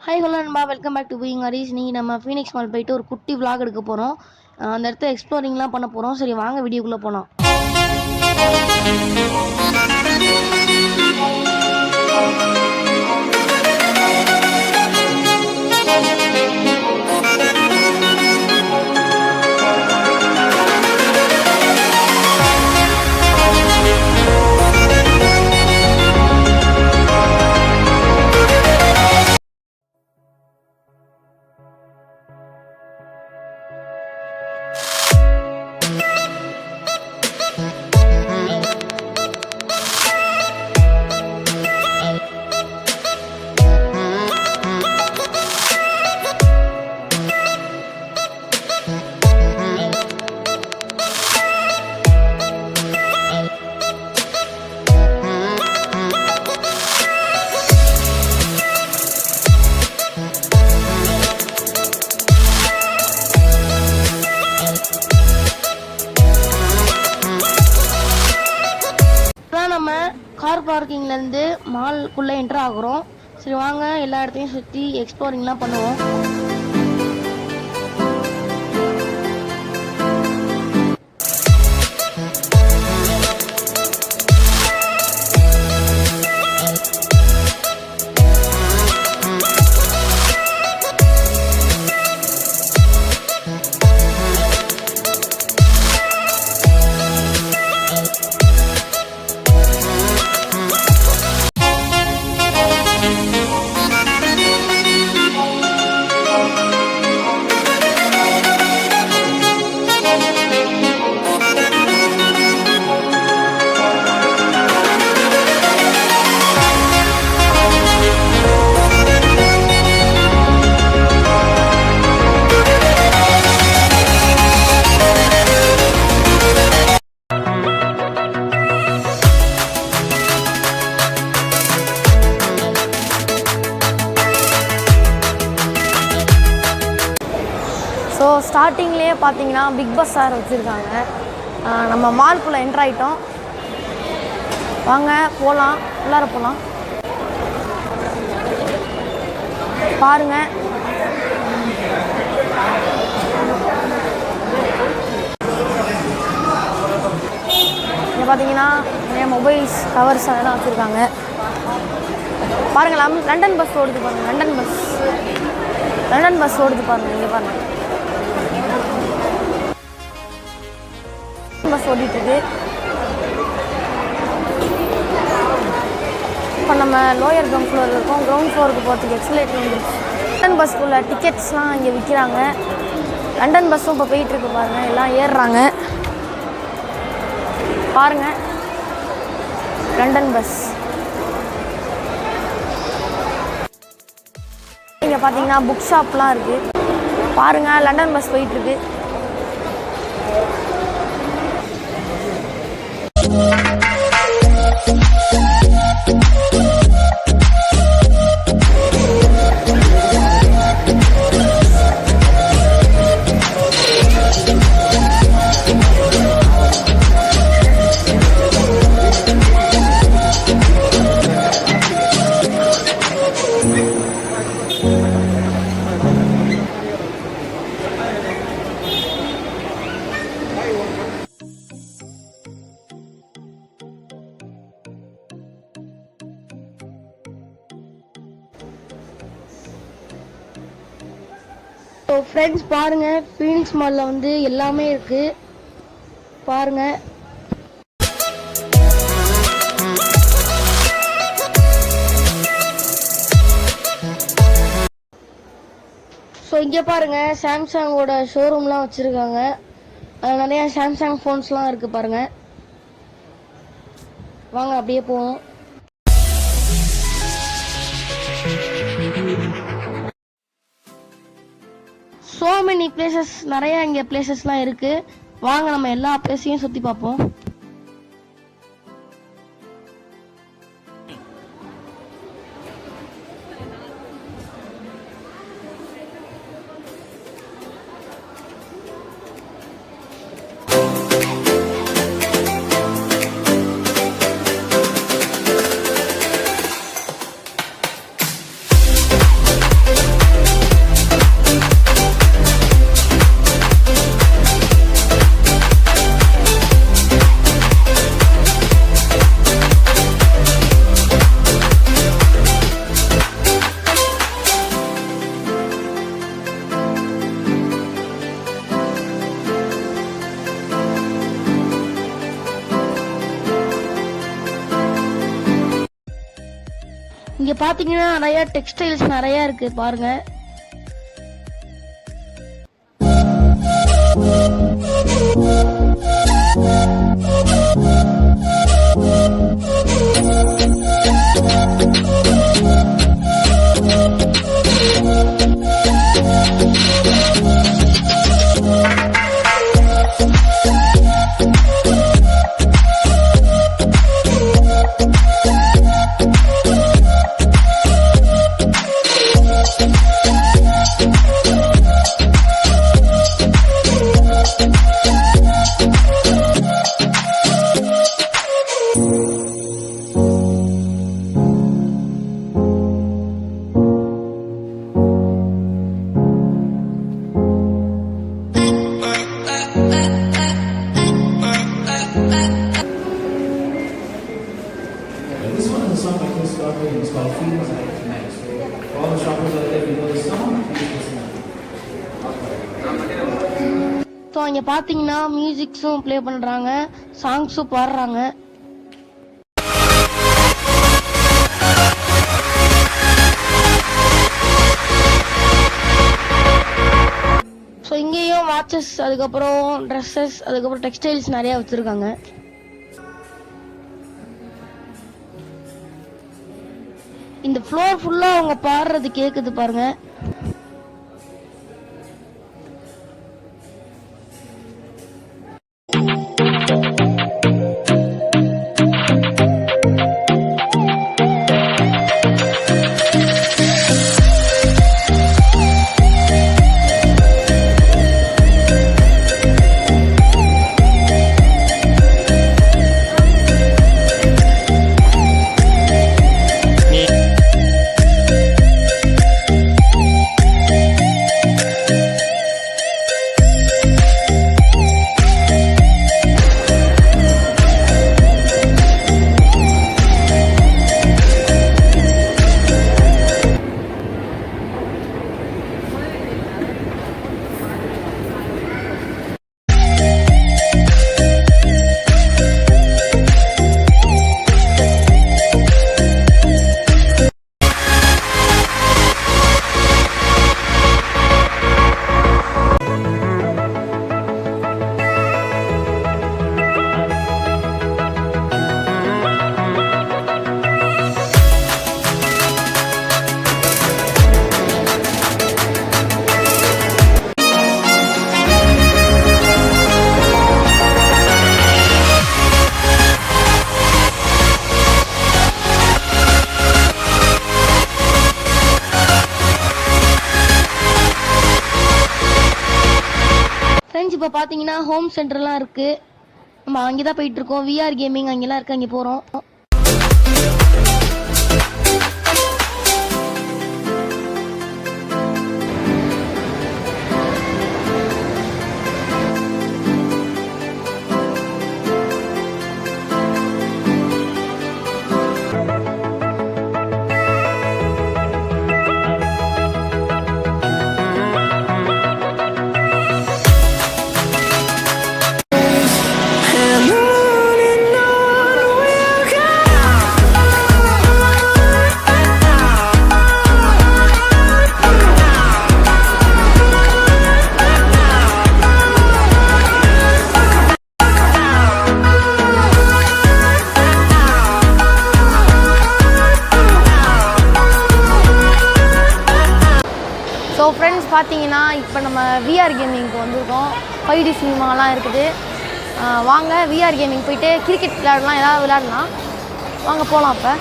Hi hello நண்பா, welcome back to being Haris. நீங்கள் நம்ம ஃபீனிக்ஸ் மால் போயிட்டு ஒரு குட்டி விளாக் எடுக்க போகிறோம். அந்த இடத்த எக்ஸ்ப்ளோரிங்லாம் பண்ண போகிறோம். சரி வாங்க வீடியோக்குள்ளே போகலாம். நம்ம கார் பார்க்கிங்லேருந்து மால்குள்ளே என்ட்ரு ஆகுறோம். சரி வாங்க எல்லா இடத்தையும் சுற்றி எக்ஸ்ப்ளோரிங்லாம் பண்ணுவோம். ஸோ ஸ்டார்டிங்லேயே பார்த்தீங்கன்னா பிக் பஸார் வச்சுருக்காங்க. நம்ம மால்குள்ளே என்ட்ரு ஆகிட்டோம். வாங்க போகலாம், உள்ளார போகலாம். பாருங்கள், இங்கே பார்த்தீங்கன்னா நிறைய மொபைல்ஸ் கவர்ஸ் அதெல்லாம் வச்சுருக்காங்க. பாருங்கள், லண்டன் பஸ் ஓடுது பாருங்கள். லண்டன் பஸ் ஓடுது பாருங்கள். இங்கே பாருங்கள், பஸ் ஓடிட்டுருக்கு. இப்போ நம்ம லோயர் கிரவுண்ட் ஃப்ளோரில் இருக்கோம். கிரவுண்ட் ஃப்ளோருக்கு போகிறதுக்கு எக்ஸலேட்டர் வந்துருச்சு. லண்டன் பஸ்க்குள்ள டிக்கெட்ஸ்லாம் இங்கே விற்கிறாங்க. லண்டன் பஸ்ஸும் இப்போ போயிட்டுருக்கு பாருங்கள். எல்லாம் ஏறுறாங்க பாருங்கள். லண்டன் பஸ் இங்கே பார்த்தீங்கன்னா புக் ஷாப்லாம் இருக்குது பாருங்கள். லண்டன் பஸ் போயிட்டுருக்கு. ஸோ ஃப்ரெண்ட்ஸ் பாருங்கள், ஃபீனிக்ஸ் மாலில் வந்து எல்லாமே இருக்குது பாருங்கள். ஸோ இங்கே பாருங்கள், சாம்சங்கோட ஷோரூம்லாம் வச்சுருக்காங்க. நிறையா சாம்சங் ஃபோன்ஸ்லாம் இருக்குது பாருங்கள். வாங்க அப்படியே போவோம். ஸோ மெனி பிளேசஸ், நிறையா இங்கே பிளேசஸ்லாம் இருக்குது. வாங்க நம்ம எல்லா பிளேஸையும் சுற்றி பார்ப்போம். இங்க பாத்தீங்கன்னா நிறைய டெக்ஸ்டைல்ஸ் நிறைய இருக்கு பாருங்க. This one is a song by Chris Godwin. It's called Feelings Like Tonight. For all the shoppers out there, if you know this song, please listen. So இங்க பாத்தீங்கன்னா மியூசிக்ஸும் ப்ளே பண்றாங்க, சாங்ஸும் பாடுறாங்க. ஸோ இங்கேயும் வாட்சஸ், அதுக்கப்புறம் dresses, அதுக்கப்புறம் textiles நிறைய வச்சிருக்காங்க. இந்த ஃப்ளோர் ஃபுல்லா அவங்க பாடுறது கேக்குது பாருங்க. இப்போ பார்த்தீங்கன்னா ஹோம் சென்டர்லாம் இருக்கு. நம்ம அங்கே தான் போயிட்டு இருக்கோம். விஆர் கேமிங் அங்கெல்லாம் இருக்கு, அங்கே போகிறோம். ஸோ ஃப்ரெண்ட்ஸ் பார்த்தீங்கன்னா இப்போ நம்ம விஆர் கேமிங்க்கு வந்திருக்கோம். 5D சினிமாலாம் இருக்குது. வாங்க விஆர் கேமிங் போயிட்டு கிரிக்கெட் விளையாடலாம், ஏதாவது விளையாடலாம். வாங்க போகலாம். இப்போ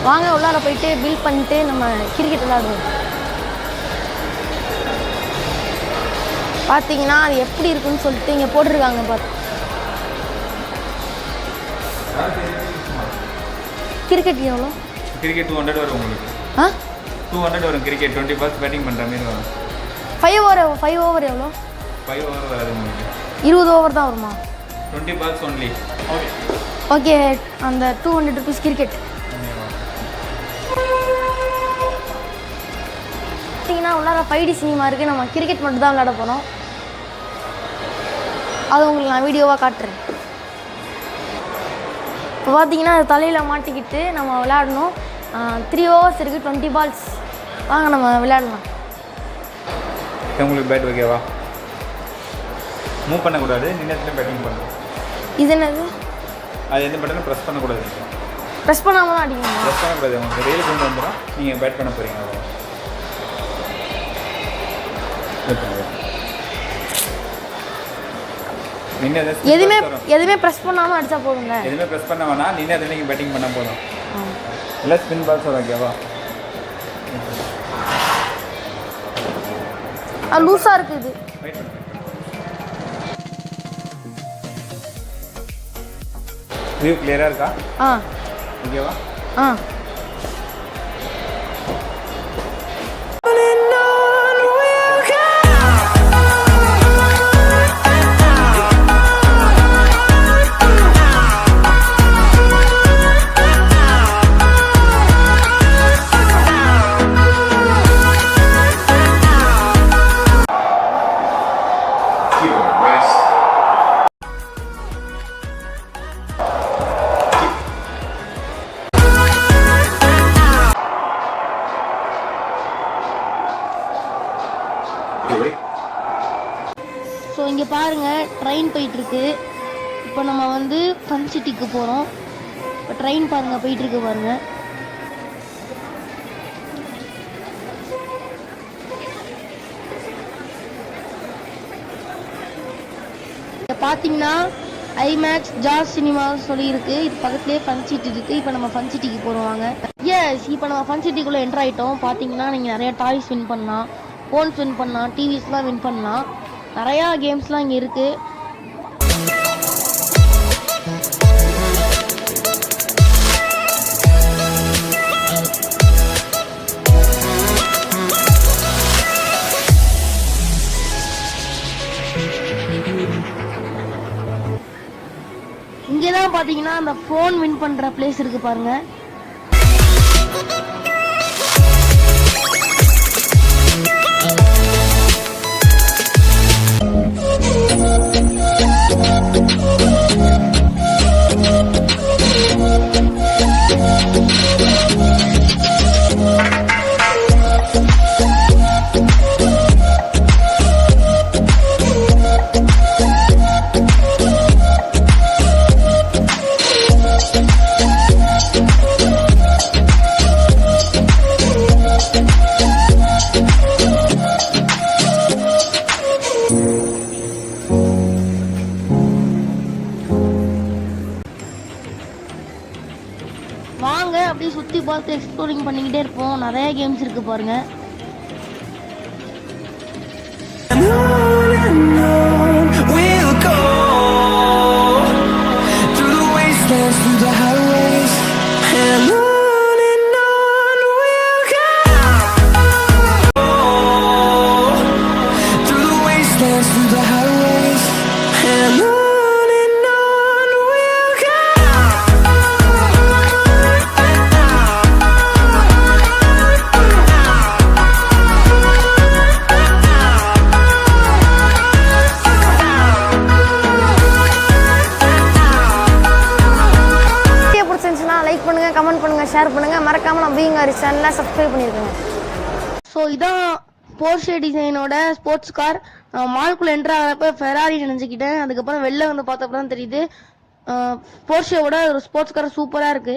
வாங்க உள்ளார போயிட்டு பில் பண்ணிட்டு நம்ம கிரிக்கெட் விளையாடுவோம். பார்த்தீங்கன்னா அது எப்படி இருக்குன்னு சொல்லிட்டு இங்கே போட்டிருக்காங்க பார்த்து. கிரிக்கெட் எவ்வளோ? கிரிக்கெட் 200 வரும் உங்களுக்கு. 200 வரும் கிரிக்கெட். 20 பால்ஸ் பேட்டிங் பண்ணுற மாதிரி வரும். 5 ஓவர் எவ்வளோ? 5 ஓவர் வராது உங்களுக்கு. 20 ஓவர் தான் வருமா? 20 பால்ஸ் ஒன்லி. ஓகே, அந்த 200 rupees கிரிக்கெட். பார்த்தீங்கன்னா உள்ளார 5D சினிமா இருக்குது. நம்ம கிரிக்கெட் மட்டும் தான் விளையாட போகிறோம். அது உங்களுக்கு நான் வீடியோவாக காட்டுறேன். இப்போ பார்த்தீங்கன்னா அது தலையில் மாட்டிக்கிட்டு நம்ம விளையாடணும். 3 overs இருக்குது, 20 balls. வாங்க நம்ம விளையாடலாம். உங்களுக்கு பேட் ஓகேவா? மூவ் பண்ணக்கூடாது, நின்று பேட்டிங் பண்ணணும். இது என்னது? அது எந்த பட்டனும் ப்ரெஸ் பண்ணக்கூடாது. ப்ரெஸ் பண்ணாமல் தான் அடிக்கணும். ப்ரெஸ் பண்ணக்கூடாது. உங்களுக்கு ரெயில் கொண்டு வந்துடும், நீங்கள் பேட் பண்ண போகிறீங்க. எதுவுமே ப்ரெஸ் பண்ணாமல் அடித்தா போதுங்க. எதுவுமே ப்ரெஸ் பண்ண வேணா, நின்று அதை நீங்கள் பேட்டிங் பண்ணால் போதும். இல்லை ஸ்பின் பால்ஸ் ஓகேவா? அது லூஸாக இருக்குது. வியூ கிளியராக இருக்கா? ஓகேவா? ஸோ இங்கே பாருங்கள், ட்ரெயின் போயிட்டுருக்கு. இப்போ நம்ம வந்து ஃபன் சிட்டிக்கு போகிறோம். இப்போ ட்ரெயின் பாருங்கள் போயிட்டுருக்கு பாருங்கள். இப்போ பார்த்தீங்கன்னா ஐமேக்ஸ் ஜாஸ் சினிமா சொல்லியிருக்கு. இது பக்கத்துலேயே ஃபன் சிட்டி இருக்குது. இப்போ நம்ம ஃபன் சிட்டிக்கு போகிறோம் வாங்க. எஸ், இப்போ நம்ம ஃபன் சிட்டிக்குள்ளே என்ட்ரு ஆகிட்டோம். பார்த்தீங்கன்னா நீங்கள் நிறையா டாய்ஸ் வின் பண்ணலாம், ஃபோன்ஸ் வின் பண்ணலாம், டிவிஸ்லாம் வின் பண்ணலாம். நிறையா கேம்ஸ்லாம் இங்கே இருக்குது. இங்கே தான் பார்த்தீங்கன்னா அந்த ஃபோன் வின் பண்ணுற பிளேஸ் இருக்குது பாருங்கள். வாங்க அப்படியே சுற்றி பார்த்து எக்ஸ்ப்ளோரிங் பண்ணிக்கிட்டே இருப்போம். நிறைய கேம்ஸ் இருக்கு பாருங்க. லைக் பண்ணுங்கள், கமெண்ட் பண்ணுங்கள், ஷேர் பண்ணுங்கள். மறக்காமல் நம்ம பீயிங் ஆரிஸ் சேனலை சப்ஸ்கிரைப் பண்ணியிருக்கோங்க. ஸோ இதான் போர்ஷே டிசைனோட ஸ்போர்ட்ஸ் கார். மால்குள்ளே என்ட்ரு ஆகிறப்ப ஃபெராரி நினச்சிக்கிட்டேன். அதுக்கப்புறம் வெளில வந்து பார்த்தப்ப தான் தெரியுது போர்ஷேவோட ஒரு ஸ்போர்ட்ஸ் கார் சூப்பராக இருக்குது.